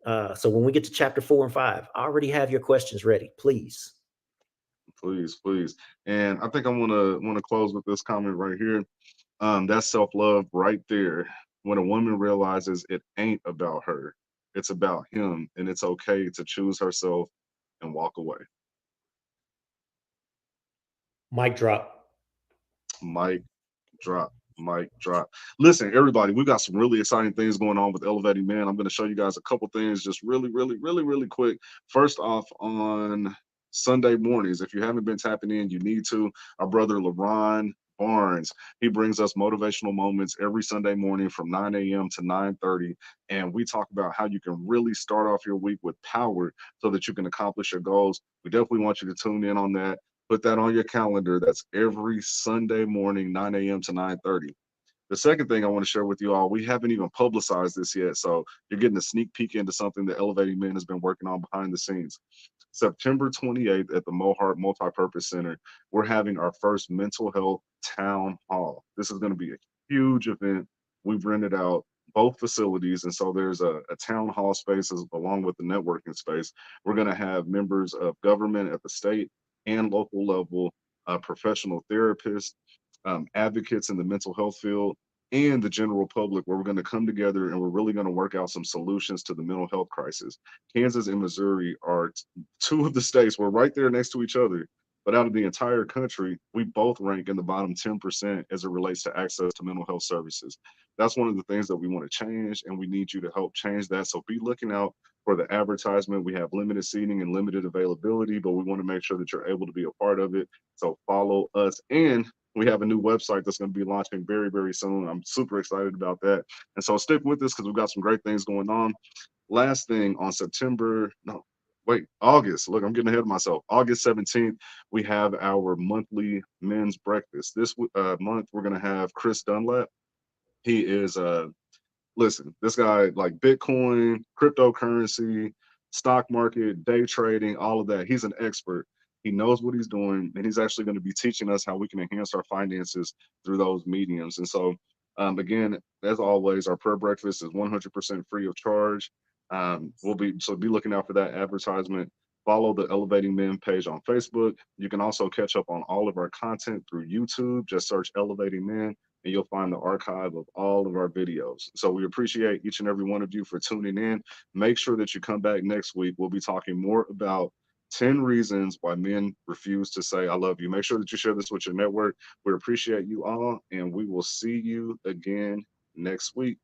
So when we get to chapter 4 and 5, already have your questions ready, please. Please, please. And I think I want to close with this comment right here. That's self love right there. When a woman realizes it ain't about her, it's about him, and it's okay to choose herself and walk away. Mic drop. Mic drop. Mic drop. Listen, everybody, we've got some really exciting things going on with Elevating Man. I'm going to show you guys a couple things just really, really, really, really quick. First off, on Sunday mornings, if you haven't been tapping in, you need to. Our brother LaRon Barnes, he brings us motivational moments every Sunday morning from 9 a.m. to 9:30, and we talk about how you can really start off your week with power so that you can accomplish your goals. We definitely want you to tune in on that. Put that on your calendar. That's every Sunday morning, 9 a.m. to 9:30. The second thing I want to share with you all, we haven't even publicized this yet. So you're getting a sneak peek into something that Elevating Men has been working on behind the scenes. September 28th at the Mohart Multipurpose Center, we're having our first mental health town hall. This is going to be a huge event. We've rented out both facilities, and so there's a town hall space along with the networking space. We're going to have members of government at the state and local level, professional therapists, advocates in the mental health field, and the general public, where we're going to come together and we're really going to work out some solutions to the mental health crisis. Kansas and Missouri are two of the states. We're right there next to each other. But out of the entire country, we both rank in the bottom 10% as it relates to access to mental health services. That's one of the things that we want to change, and we need you to help change that. So be looking out for the advertisement. We have limited seating and limited availability, but we want to make sure that you're able to be a part of it. So follow us. And we have a new website that's going to be launching very, very soon. I'm super excited about that. And so stick with us because we've got some great things going on. Last thing on August. Look, I'm getting ahead of myself. August 17th, we have our monthly men's breakfast. This month, we're going to have Chris Dunlap. He is listen, this guy, like Bitcoin, cryptocurrency, stock market, day trading, all of that. He's an expert. He knows what he's doing, and he's actually going to be teaching us how we can enhance our finances through those mediums. And so, again, as always, our prayer breakfast is 100% free of charge. Be looking out for that advertisement. Follow the Elevating Men page on Facebook. You can also catch up on all of our content through YouTube. Just search Elevating Men and you'll find the archive of all of our videos. So we appreciate each and every one of you for tuning in. Make sure that you come back next week. We'll be talking more about 10 reasons why men refuse to say I love you. Make sure that you share this with your network. We appreciate you all, and we will see you again next week.